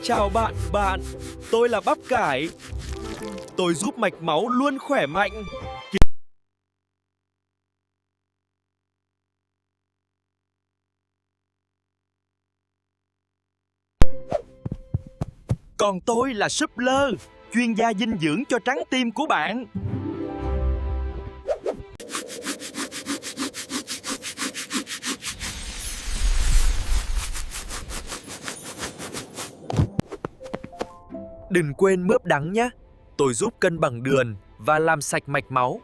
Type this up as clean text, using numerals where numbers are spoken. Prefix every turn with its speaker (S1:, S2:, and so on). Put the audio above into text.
S1: Chào bạn, tôi là bắp cải. Tôi giúp mạch máu luôn khỏe mạnh. Còn tôi là súp lơ, chuyên gia dinh dưỡng cho trái tim của bạn. Đừng quên mướp đắng nhé. Tôi giúp cân bằng đường và làm sạch mạch máu.